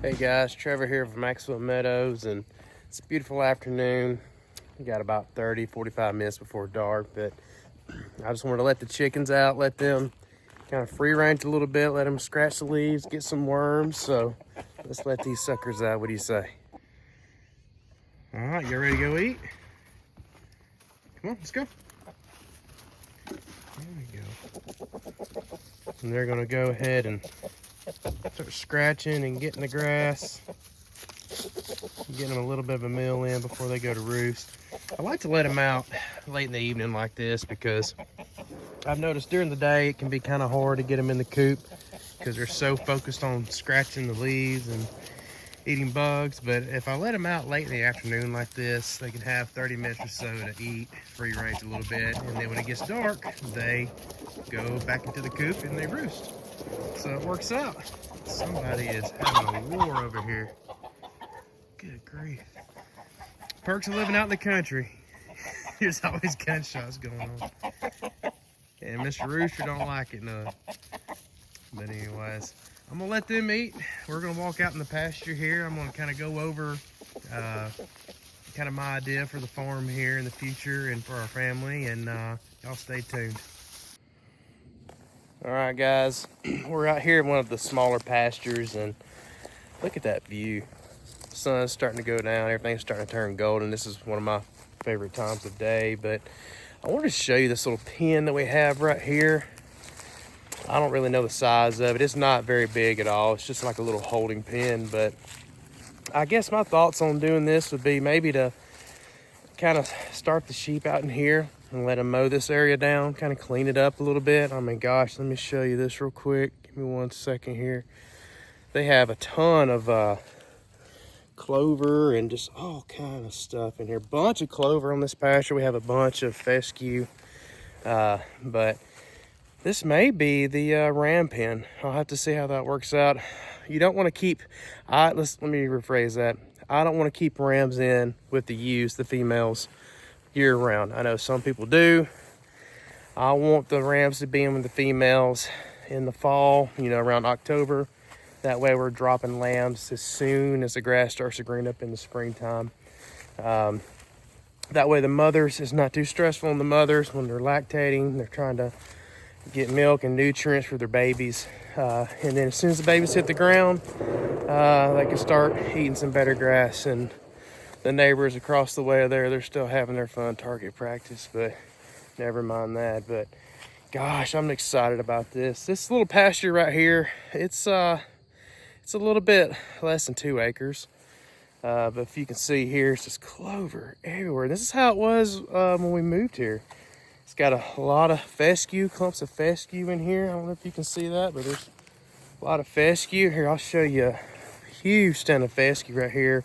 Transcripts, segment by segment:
Hey guys, Trevor here from Maxwell Meadows, and it's a beautiful afternoon. We got about 30-45 minutes before dark, but I just wanted to let the chickens out, let them kind of free range a little bit, let them scratch the leaves, get some worms. So let's let these suckers out. What do you say? All right, you ready to go eat? Come on, let's go. There we go. And they're gonna go ahead and start scratching and getting the grass, getting them a little bit of a meal in before they go to roost. I like to let them out late in the evening like this because I've noticed during the day it can be kind of hard to get them in the coop because they're so focused on scratching the leaves and eating bugs. But if I let them out late in the afternoon like this, they can have 30 minutes or so to eat, free range a little bit, and then when it gets dark, they go back into the coop and they roost. So it works out. Somebody is having a war over here. Good grief. Perks of living out in the country. There's always gunshots going on. And Mr. Rooster don't like it none. But anyways, I'm gonna let them eat. We're gonna walk out in the pasture here. I'm gonna kind of go over kind of my idea for the farm here in the future and for our family, and y'all stay tuned. All right, guys, we're out here in one of the smaller pastures, and look at that view. The sun's starting to go down, everything's starting to turn golden. This is one of my favorite times of day, but I wanted to show you this little pen that we have right here. I don't really know the size of it. It's not very big at all. It's just like a little holding pen, but I guess my thoughts on doing this would be maybe to kind of start the sheep out in here and let them mow this area down, kind of clean it up a little bit. I mean, gosh, let me show you this real quick. Give me 1 second here. They have a ton of clover and just all kind of stuff in here. Bunch of clover on this pasture. We have a bunch of fescue, but this may be the ram pen. I'll have to see how that works out. You don't want to keep, let me rephrase that. I don't want to keep rams in with the ewes, the females, year round. I know some people do. I want the rams to be in with the females in the fall, you know, around October. That way we're dropping lambs as soon as the grass starts to green up in the springtime. That way the mothers, it's not too stressful on the mothers when they're lactating. They're trying to get milk and nutrients for their babies. And then as soon as the babies hit the ground, they can start eating some better grass. And the neighbors across the way there, they're still having their fun target practice, but never mind that. But gosh, I'm excited about this. This little pasture right here, it's a little bit less than 2 acres. But if you can see here, it's just clover everywhere. This is how it was when we moved here. It's got a lot of fescue, clumps of fescue in here. I don't know if you can see that, but there's a lot of fescue. Here, I'll show you a huge stand of fescue right here.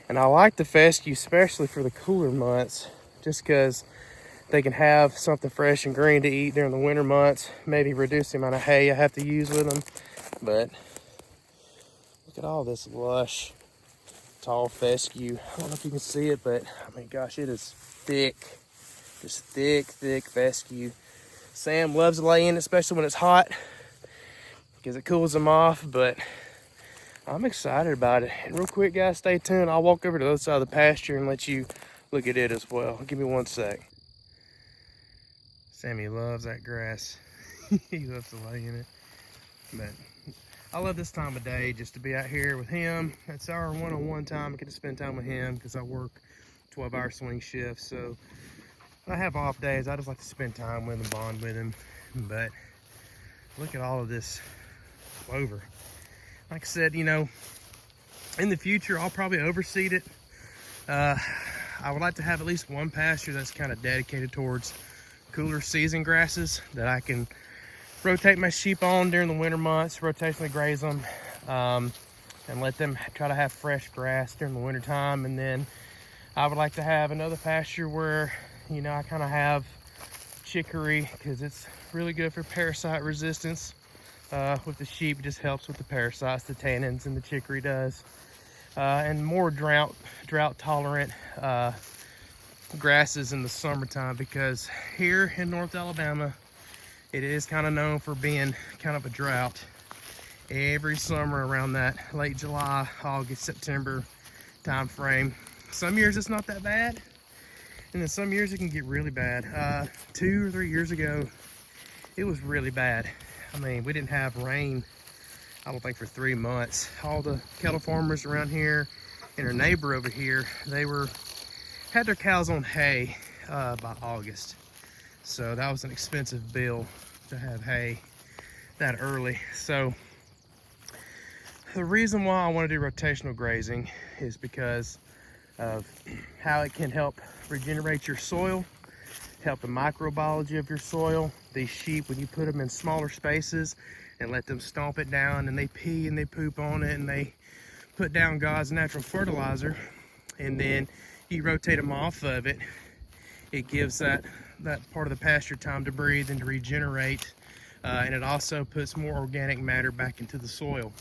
And I like the fescue, especially for the cooler months, just because they can have something fresh and green to eat during the winter months. Maybe reduce the amount of hay I have to use with them. But look at all this lush, tall fescue. I don't know if you can see it, but I mean, gosh, it is thick. Just thick fescue. Sam loves to lay in, especially when it's hot, because it cools them off, but I'm excited about it. And real quick, guys, stay tuned. I'll walk over to the other side of the pasture and let you look at it as well. Give me 1 sec. Sammy loves that grass. He loves to lay in it. But I love this time of day just to be out here with him. That's our one-on-one time. I get to spend time with him because I work 12-hour swing shifts. So I have off days. I just like to spend time with him, bond with him. But look at all of this clover. Like I said, you know, in the future, I'll probably overseed it. I would like to have at least one pasture that's kind of dedicated towards cooler season grasses that I can rotate my sheep on during the winter months, rotationally graze them, and let them try to have fresh grass during the winter time. And then I would like to have another pasture where, you know, I kind of have chicory, because it's really good for parasite resistance. With the sheep, it just helps with the parasites, the tannins, and the chicory does. And more drought tolerant grasses in the summertime, because here in North Alabama, it is kind of known for being kind of a drought. every summer around that late July, August, September time frame. Some years it's not that bad, and then some years it can get really bad. 2 or 3 years ago, it was really bad. I mean, we didn't have rain, I don't think, for 3 months. All the cattle farmers around here and our neighbor over here, they had their cows on hay by August. So that was an expensive bill to have hay that early. So the reason why I want to do rotational grazing is because of how it can help regenerate your soil, help the microbiology of your soil. These sheep, when you put them in smaller spaces and let them stomp it down, and they pee and they poop on it and they put down God's natural fertilizer, and then you rotate them off of it, it gives that part of the pasture time to breathe and to regenerate, and it also puts more organic matter back into the soil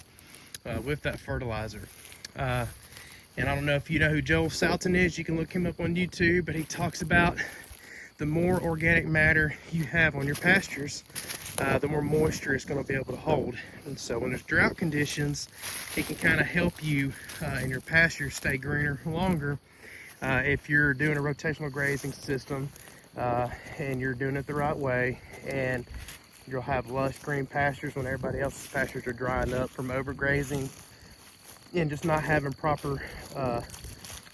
with that fertilizer. And I don't know if you know who Joel Salton is. You can look him up on YouTube, but he talks about the more organic matter you have on your pastures, the more moisture it's going to be able to hold. And so when there's drought conditions, it can kind of help you in your pasture stay greener longer if you're doing a rotational grazing system and you're doing it the right way. And you'll have lush green pastures when everybody else's pastures are drying up from overgrazing and just not having proper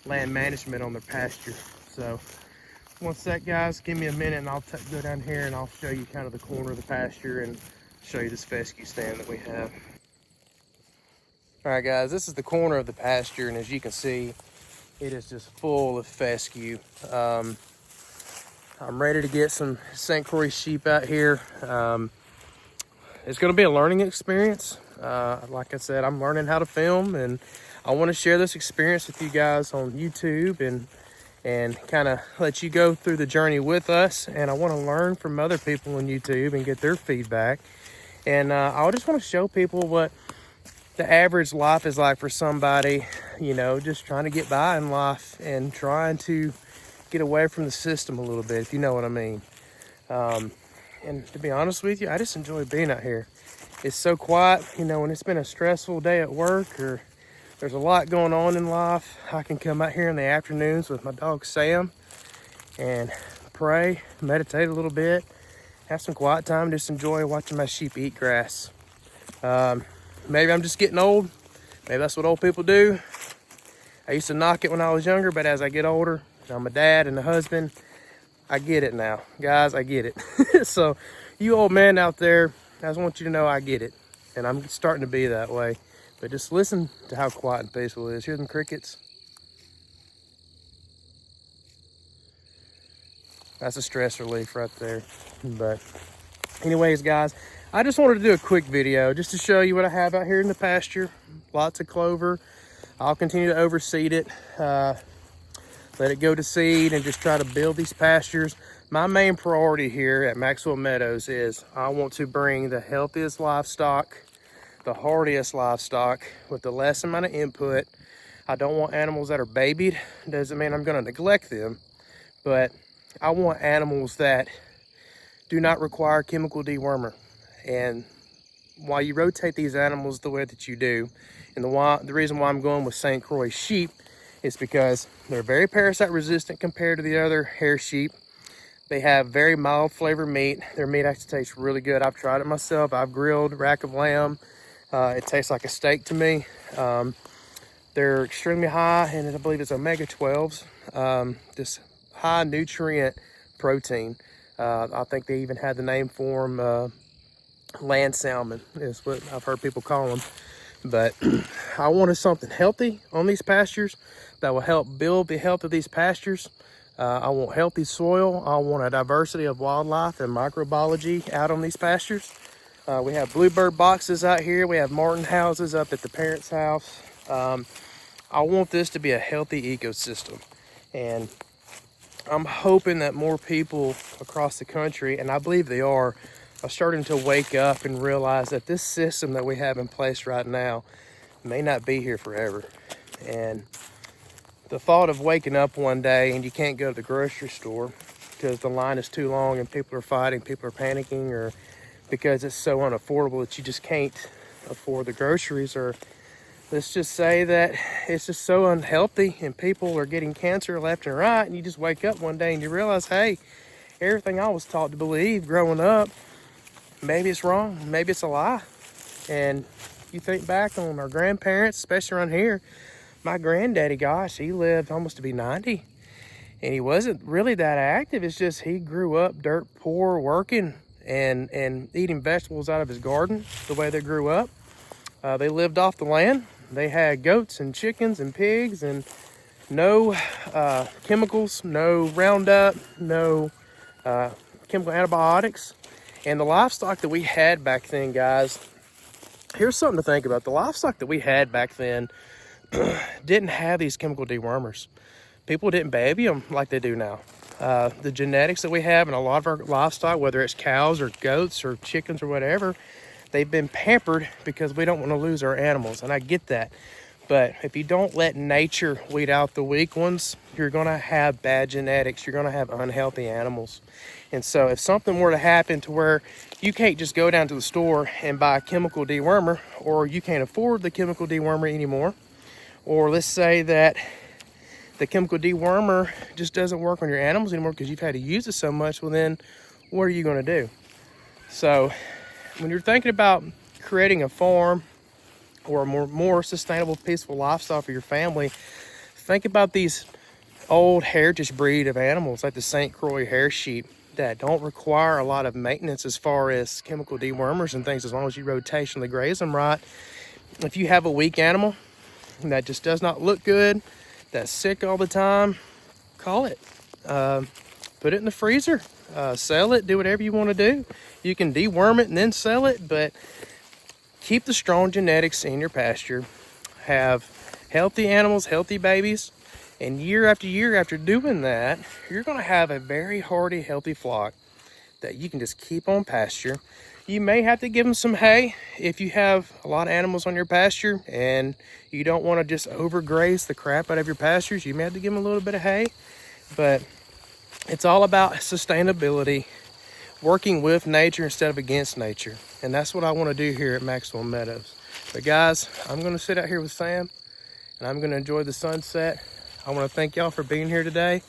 land management on their pasture. So one sec, guys, give me a minute and I'll go down here and I'll show you kind of the corner of the pasture and show you this fescue stand that we have. All right, guys, this is the corner of the pasture, and as you can see, it is just full of fescue. I'm ready to get some St Croix sheep out here. It's going to be a learning experience. Like I said, I'm learning how to film, and I want to share this experience with you guys on YouTube and kind of let you go through the journey with us. And I want to learn from other people on YouTube and get their feedback. And I just want to show people what the average life is like for somebody, you know, just trying to get by in life and trying to get away from the system a little bit, if you know what I mean. And to be honest with you, I just enjoy being out here. It's so quiet, you know, when it's been a stressful day at work or there's a lot going on in life, I can come out here in the afternoons with my dog Sam and pray, meditate a little bit, have some quiet time, just enjoy watching my sheep eat grass. Maybe I'm just getting old. Maybe that's what old people do. I used to knock it when I was younger, but as I get older, I'm a dad and a husband, I get it now. Guys, I get it. So you old men out there, I just want you to know I get it. And I'm starting to be that way. But just listen to how quiet and peaceful it is. Hear them crickets? That's a stress relief right there. But anyways, guys, I just wanted to do a quick video just to show you what I have out here in the pasture. Lots of clover. I'll continue to overseed it. Let it go to seed and just try to build these pastures. My main priority here at Maxwell Meadows is I want to bring the healthiest livestock, the hardiest livestock with the less amount of input. I don't want animals that are babied. Doesn't mean I'm going to neglect them, but I want animals that do not require chemical dewormer. And while you rotate these animals the way that you do, and the reason why I'm going with St Croix sheep is because they're very parasite resistant compared to the other hair sheep. They have very mild flavored meat. Their meat actually tastes really good. I've tried it myself. I've grilled rack of lamb. It tastes like a steak to me. They're extremely high, and I believe it's omega-12s. Just high nutrient protein. I think they even had the name for them, land salmon is what I've heard people call them. But I wanted something healthy on these pastures that will help build the health of these pastures. I want healthy soil. I want a diversity of wildlife and microbiology out on these pastures. We have bluebird boxes out here. We have martin houses up at the parents' house. I want this to be a healthy ecosystem. And I'm hoping that more people across the country, and I believe they are starting to wake up and realize that this system that we have in place right now may not be here forever. And the thought of waking up one day and you can't go to the grocery store because the line is too long and people are fighting, people are panicking, or because it's so unaffordable that you just can't for the groceries, or let's just say that it's just so unhealthy and people are getting cancer left and right, and you just wake up one day and you realize, hey, everything I was taught to believe growing up, maybe it's wrong, maybe it's a lie. And you think back on our grandparents, especially around here, my granddaddy, gosh, he lived almost to be 90. And he wasn't really that active. It's just he grew up dirt poor, working and eating vegetables out of his garden the way they grew up. They lived off the land. They had goats and chickens and pigs, and no chemicals, no Roundup, no chemical antibiotics. And the livestock that we had back then, guys, here's something to think about. The livestock that we had back then didn't have these chemical dewormers. People didn't baby them like they do now. The genetics that we have in a lot of our livestock, whether it's cows or goats or chickens or whatever, they've been pampered because we don't want to lose our animals. And I get that. But if you don't let nature weed out the weak ones, you're going to have bad genetics. You're going to have unhealthy animals. And so if something were to happen to where you can't just go down to the store and buy a chemical dewormer, or you can't afford the chemical dewormer anymore, or let's say that the chemical dewormer just doesn't work on your animals anymore because you've had to use it so much, well then, what are you going to do? So when you're thinking about creating a farm or a more sustainable, peaceful lifestyle for your family, think about these old heritage breed of animals like the St Croix hair sheep that don't require a lot of maintenance as far as chemical dewormers and things, as long as you rotationally graze them right. If you have a weak animal that just does not look good, that's sick all the time, call it. Put it in the freezer, sell it, do whatever you want to do. You can deworm it and then sell it, but keep the strong genetics in your pasture. Have healthy animals, healthy babies, and year after doing that, you're going to have a very hardy, healthy flock that you can just keep on pasture. You may have to give them some hay if you have a lot of animals on your pasture and you don't want to just overgraze the crap out of your pastures. You may have to give them a little bit of hay, but it's all about sustainability, working with nature instead of against nature. And that's what I want to do here at Maxwell Meadows. But guys, I'm going to sit out here with Sam and I'm going to enjoy the sunset. I want to thank y'all for being here today.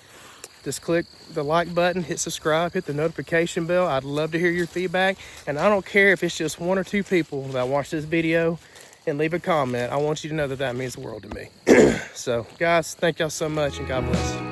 Just click the like button, hit subscribe, hit the notification bell. I'd love to hear your feedback. And I don't care if it's just 1 or 2 people that watch this video and leave a comment. I want you to know that that means the world to me. So guys, thank y'all so much and God bless.